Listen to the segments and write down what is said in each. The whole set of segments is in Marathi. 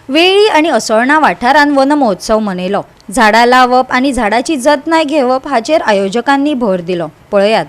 वेळी आणि असोळणा वाठारान वन महोत्सव मनयलो. झाडां लावप आणि झाडाची जतनाय घेवप हाचेर आयोजकांनी भर दिलो. पळयात.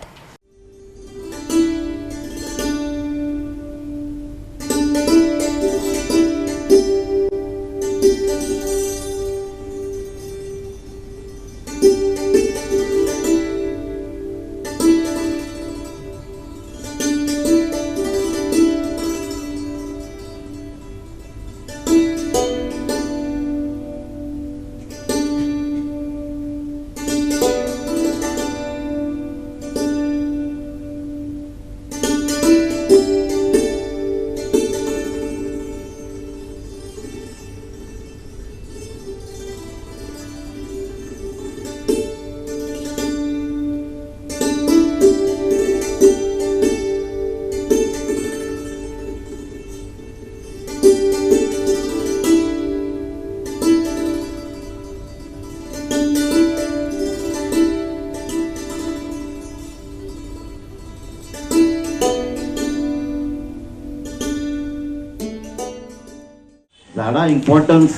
झाडां इम्पॉर्टन्स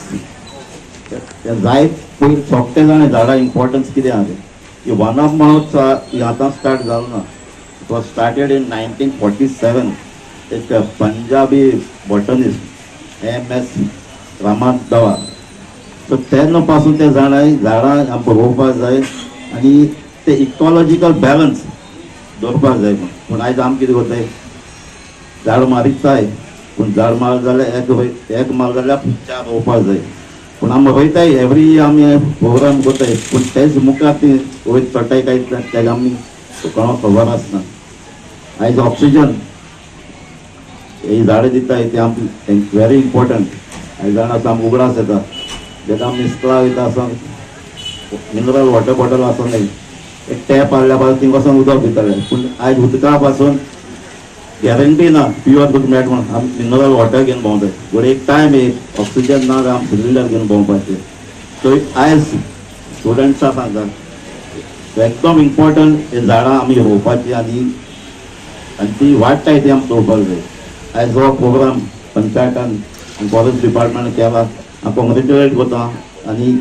जायत पयलीं सोंपते जाणें झाडां इम्पॉर्टन्स कितें आहा तें वन ऑफ महोत्सव आतां स्टार्ट जालो ना. It was started in 1947. एक पंजाबी बॉटनिस्ट MS रामाधवा. सो तेन्ना पासून ते झाडां आमकां रोवपाक जाय आनी ते इकॉलॉजिकल बॅलन्स दवरपाक जाय. पूण आयज आमी कितें करताय, झाड मारिताय पूण झाड मारले जाल्यार एक मारले जाल्यार 4 रोवपाक जाय. पूण आमी रोयताय एवरी आमी प्रोग्राम करताय पूण तेच मुखार ती वयर चडटाय काय तेका आमी कोणाक खबर आसना. आयज ऑक्सिजन ही झाडां दिताय ते आमकां व्हेरी इम्पॉर्टंट. आयज जाणा आसा आमकां उगडास येता तेका आमी इस्कोला वयता आसा मिनरल वॉटर बॉटल आसून एक टॅप हाडल्या पासून थिंग वचून उदक पिताले. पूण आयज उदका पासून गॅरंटी ना प्युअर उदक मेळटा म्हण आमी मिनरल वॉटर घेवन भोंवताय. पूण एक टायम ऑक्सिजन ना जाल्यार आमी सिलिंडर घेवन भोंवपाचें. सो आयज स्टुडंट्सां सांगता एकदम इम्पॉर्टंट हे झाडां आमी रोवपाची आनी ती वाडटाय ती आमी पळोवपाक जाय. आयज हो प्रोग्राम पंचायतान आनी फॉरेस्ट डिपार्टमेंट केला हांव कॉंग्रेच्युलेट करता. आनी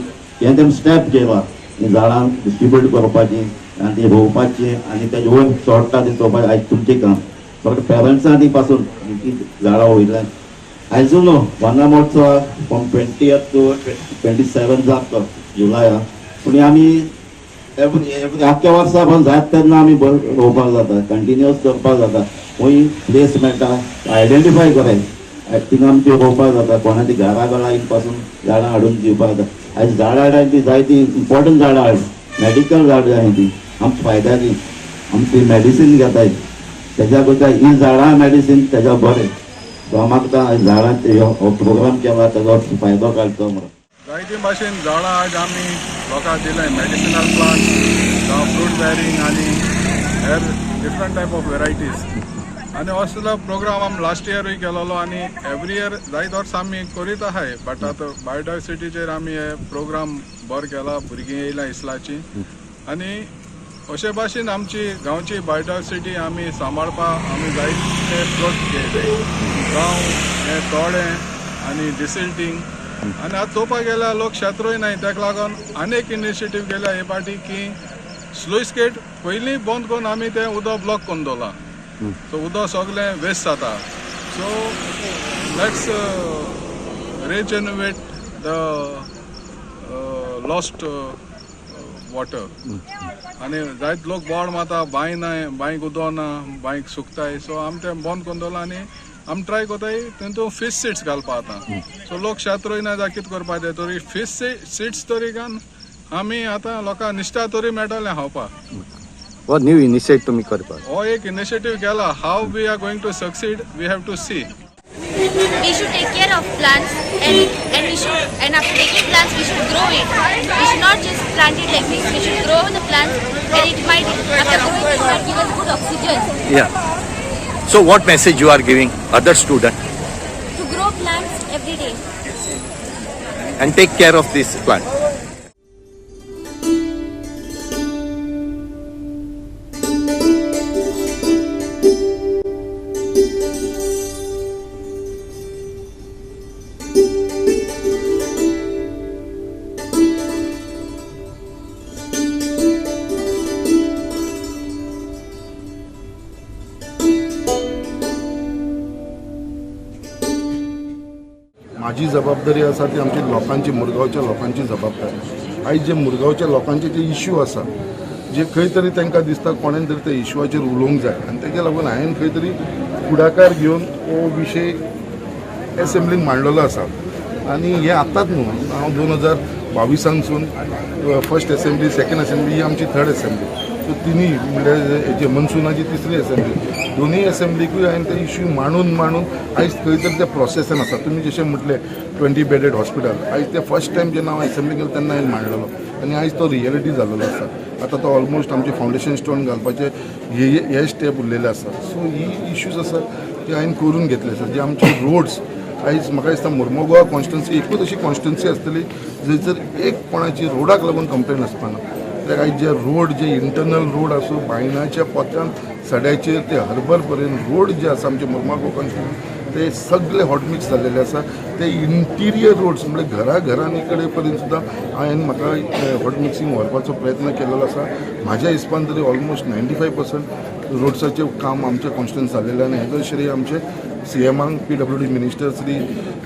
हे तेम स्टेप केला ही झाडां डिस्ट्रिब्यूट करपाची आनी ती रोवपाची आनी तेजे वयर चोडटा ती चोवपाची आयज तुमचें काम. फक्त पेरंट्सांनी पासून झाडां वयल्यान आयजून वना महोत्सव फ्रॉम 20th to 27 जाता जुलया. पूण आमी आख्या वर्सा पण जायत तेन्ना आमी रोवपाक जाता, कंटिन्युअस करपाक जाता. खंय प्लेस मेळटा आयडेंटिफाय कराय थिंग आमी ती रोवपाक जाता. कोणा ती घरा लागीं पासून झाडां हाडून दिवपाक जाता. आयज झाडां हाडून ती जायती इम्पॉर्टंट झाडां हाड मेडिकल झाडां आहाय ती आमकां फायद्याची. आमी ती मेडिसीन घेताय तेज्या करता ही झाडां मेडिसीन तेज्या बरें. सो म्हाका झाडांचे हो प्रोग्राम केला तेजो फायदो काडचो म्हणून. जायते भाशेन झाडां आज आमी लोकांक दिल्याय मेडिसिनल प्लांट्स जावं फ्रूट बेरिंग आनी हेर डिफरंट टायप ऑफ वेरायटीज. आनी असलो प्रोग्राम आमी लास्ट इयरूय केलोलो आनी एवरी इयर जायत वर्सां आमी करीत आहाय. बट आतां बायोडायवर्सिटीचेर आमी हे प्रोग्राम बरो केला, भुरगीं येयला इस्लाची. आनी अशे भाशेन आमची गांवची बायोडायवर्सिटी आमी सांबाळपाक आमी जायते प्रोजेक्ट केले. गांव हे तोडे आनी डिसिल्टींग आनी आतां चोवपाक गेल्यार लोक शेत रोयनाय. ताका लागून आनीक इनिशिएटीव केल्या हे पाटी की स्लूइस गेट पयलीं बंद करून आमी तें उदक ब्लॉक करून दवरलां. सो उदक सगळें वेस्ट जाता. So let's rejuvenate the lost water. आनी जायत लोक बोवाळ मारता बांय नाय, बांयक उदक ना, बांयक सुकताय. सो आमी तें बंद करून दवरलां आनी आमी ट्राय कोताय तेतून फिश सीड्स घालपाक आतां. सो लोक शेत रोयना जाल्यार कितें करपाक जाय तरी फिश सीड्स तरी घालून आमी आतां लोकांक निश्टा तरी मेळटलें खावपाक. हो न्यू इनिशिएट तुम्ही करपाक हो एक इनिशिएटीव केला. How we are going to succeed we have to see. We should take care of plants and after taking plants we should grow it. We should not just plant it like this. We should grow the plants and it might after growing it might give us good oxygen. Yeah. So what message you are giving other student To grow plants every day. and take care of this plant? माझी जबाबदारी आसा ती आमची लोकांची, मुरगांवच्या लोकांची जबाबदारी. आयज जे मुरगांवच्या लोकांचे जे इश्यू आसा, जे खंय तरी तांकां दिसता कोणेन तरी त्या इश्यूचेर उलोवंक जाय, आनी ताका लागून हांवें खंय तरी फुडाकार घेवन हो विशय एसेंब्लीक मांडलेलो आसा. आनी हे आतांच न्हू, हांव 2022 फर्स्ट एसेंब्ली, सेकंड एसेंब्ली, ही आमची थर्ड एसेंब्ली. सो तिनी म्हणजे हेची मनसुनाची तिसरी एसेंब्ली, दोनूय एसेंब्लीकूय हांवें ते इश्यू मांडून आयज खंय तरी ते प्रोसेसान आसा. तुमी जशें म्हटलें 20 बेडेड हॉस्पिटल, आयज ते फर्स्ट टायम जेन्ना हांव एसेंब्ली गेलो तेन्ना हांवें मांडलेलो, आनी आयज तो रियलिटी जाल्लो आसा. आतां तो ऑलमोस्ट आमचे फावंडेशन स्टोन घालपाचे हे स्टेप उरलेले आसा. सो ही इश्यूज आसा ते हांवें करून घेतले आसा. जे आमचे रोड्स आयज म्हाका दिसता मुर्मुगांव कॉन्स्टिट्युन्सी एकूच अशी कॉन्स्टिट्युन्सी आसतली जंयसर एक कोणाची रोडाक लागून कंप्लेन आसपाना. कित्याक आयज जे रोड, जे इंटरनल रोड आसूं, बायणाच्या पोत्यान सड्याचेर ते हर्बर पर्यंत रोड जे आसा आमचे मुर्मुगांव कॉन्स्टिट्युन्सी, ते सगळे हॉटमिक्स जाल्लेले आसा. ते इंटिरियर रोड्स म्हणजे घरांनी कडेन पर्यंत सुद्दां हांवें म्हाका हॉटमिक्सिंग व्हरपाचो प्रयत्न केलेलो आसा. म्हाज्या हिसपान तरी ऑलमोस्ट 95% रोड्साचें काम आमच्या कॉन्स्टिट्युन्सींत जाल्लेलें, आनी हेजो श्रेय आमचे CMांक, PWD minister Shri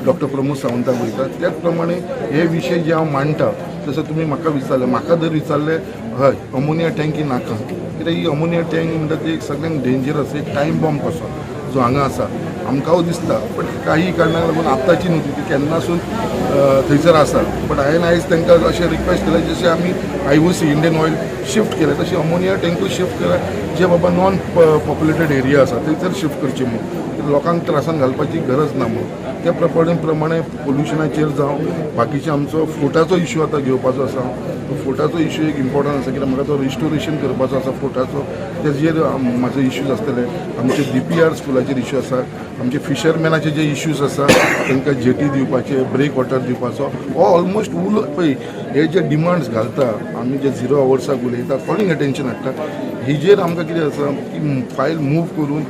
doctor Pramod सावंताक वयता. त्याच प्रमाणे हे विशय जे हांव मांडटा, जसं तुमी म्हाका विचारलें, म्हाका जर विचारलें हय अमोनिया टँकी नाका, कित्याक ही अमोनिया टँक म्हणटा ती एक सगळ्यांक डेंजरस, एक टायम बॉम्ब कसो जो हांगा आसा. आमकांय दिसता, बट काही कारणाक लागून आतांची न्हू, ती केन्नासून थंयसर आसा. बट हांवें आयज तांकां अशें रिक्वेस्ट केलें, जशें आमी IOC इंडियन ऑयल शिफ्ट केलें, तशी अमोनिया टँकूय शिफ्ट केल्या, जे बाबा नॉन पॉप्युलेटेड एरिया आसा थंयसर शिफ्ट करची म्हणून. लोकांक त्रासान घालपाची गरज ना म्हणून. त्या प्रमाणे पोल्युशनाचेर जावं, बाकीचे आमचो फोर्टाचो इश्यू आतां घेवपाचो आसा. तो फोर्टाचो इश्यू एक इम्पॉर्टंट आसा, कित्याक म्हाका तो रिस्टोरेशन करपाचो आसा फोर्टाचो. तेजेर म्हाजो इश्यूज आसतले. आमचे DPR स्कुलाचेर इश्यू आसा. आमचे फिशरमॅनाचे जे इश्यूज आसा तांकां जेटी दिवपाचे, ब्रेक वॉटर दिवपाचो, हो ऑलमोस्ट पळय हे जे डिमांड्स घालता आमी, जे 0 आवर्साक उलयता, कॉलिंग अटेन्शन हाडटा, हेजेर आमकां कितें आसा की फायल मूव करून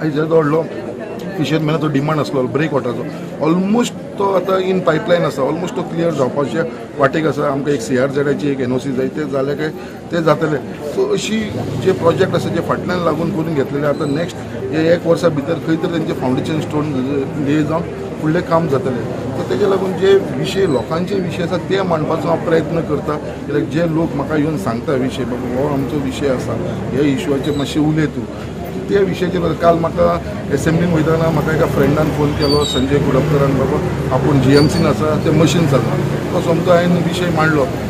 आयज येदो व्हडलो फिशरमॅनाचो डिमांड आसलो ब्रेक वॉटराचो, ऑलमोस्ट तो आतां इन पायपलायन आसा, ऑलमोस्ट तो क्लियर जावपाचे वाटेक आसा. आमकां एक CRZची एक NOC जाय, ते जाले काय ते जातले. सो अशी जे प्रोजेक्ट आसा जे फाटल्यान लागून करून घेतलेले, आतां नेक्स्ट हे 1 वर्सा भितर खंय तरी तेंचे फावंडेशन स्टोन ले जावन फुडलें काम जातलें. सो तेजे लागून जे विशय लोकांचे विशय आसा ते मांडपाचो हांव प्रयत्न करता. कित्याक जे लोक म्हाका येवन सांगता विशय, बाबा हो आमचो विशय आसा, ह्या इश्यूचेर मातशें उलय तूं, त्या विशयाचेर. काल म्हाका एसेंब्लीन वयताना म्हाका एका फ्रेंडान फोन केलो, संजय कुडपकरान, बाबा आपूण GMCन आसा, ते मशीन चलना. तो सोमतो हांवें विशय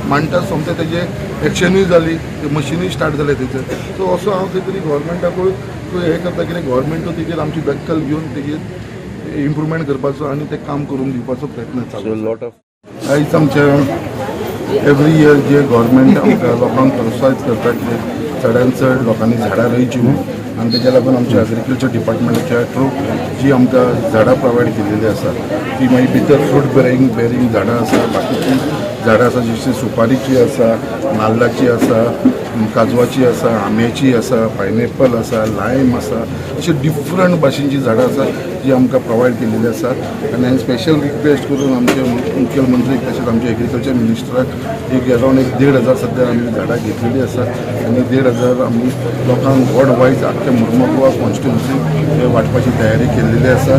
मांडटा सोमतें तेजे एक्शनूय जाली, ते मशिनूय स्टार्ट जाले थंयसर. सो असो हांव खंय तरी गोवोरमेंटाकूय हें करता, कितें गोवोरमेंटूय तेजेर आमची दखल घेवन तेजेर इम्प्रुवमेंट करपाचो आनी तें काम करून दिवपाचो प्रयत्न चालू. आयज आमचे एवरी इयर जे गोवोरमेंट आमकां लोकांक प्रोत्साहीत करता, की चडांत चड लोकांनी झाडां रोयची म्हणून, आनी तेच्या लागून आमच्या एग्रीकल्चर डिपार्टमेंटाच्या थ्रू जी आमकां झाडां प्रोवायड केलेली आसा, ती मागीर भितर फ्रूट बेरिंग झाडां आसा, बाकीची झाडां आसा जशी सुपारीची आसा, नाल्लाची आसा, काजवाची आसा, आंब्याची आसा, पायनएप्पल आसा, लायम आसा, अशी डिफरंट भाशेची झाडां आसा जी आमकां प्रोवायड केलेली आसा. आनी हांवें स्पेशल रिक्वेस्ट करून आमचे मुख्यमंत्री तशेंच आमचे एग्रीकल्चर मिनिस्टराक एक अरावंड 1,500 सद्या आमी झाडां घेतलेली आसा, आनी 1,500 आमी लोकांक वॉर्ड वायज आख्ख्या मुर्मुगांव कॉन्स्टिट्युन्सीक वांटपाची तयारी केल्लेली आसा.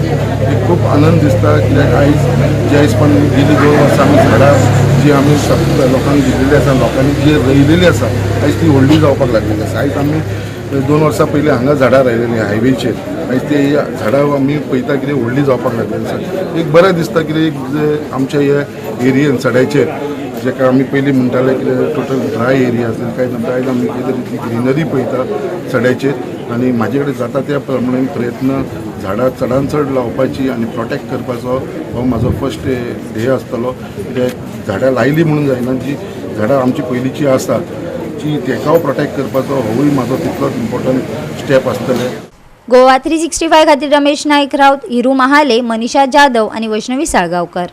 एक खूब आनंद दिसता, कित्याक आयज जे हिसपान गेली 2 वर्सां आमी झाडां जी आमी लोकांक दिल्लेली आसा, लोकांनी जी रोयलेली आसा, आयज ती व्हडली जावपाक लागलेली आसा. आयज आमी 2 वर्सां पयलीं हांगा झाडां रोयलेलीं हायवेचेर, आयज ते झाडां आमी पळयता कितें व्हडली जावपाक लागलेली आसा. एक बरें दिसता, कितें आमच्या ह्या एरियेन सड्याचेर जेका आमी पयलीं म्हणटाले कितें टोटल ड्राय एरिया आसले, काय नंतर आयज आमी कितें ग्रिनरी पळयता सड्याचेर. आनी म्हाजे कडेन जाता त्या प्रमाणे प्रयत्न झाडां चडांत चड लावपाची आनी प्रोटेक्ट करपाचो हो म्हाजो फर्स्ट ध्येय आसतलो. कित्याक झाडां लायली म्हणून जायना, जी झाडां आमची पयलींची आसा जी तेकाव प्रोटेक्ट करपाचो होवूय म्हाजो तितलोच इम्पॉर्टंट स्टेप आसतलें. गोवा 365 खातीर रमेश नाईक राऊत, हिरू महाले, मनीषा जाधव आणि वैष्णवी साळगावकर.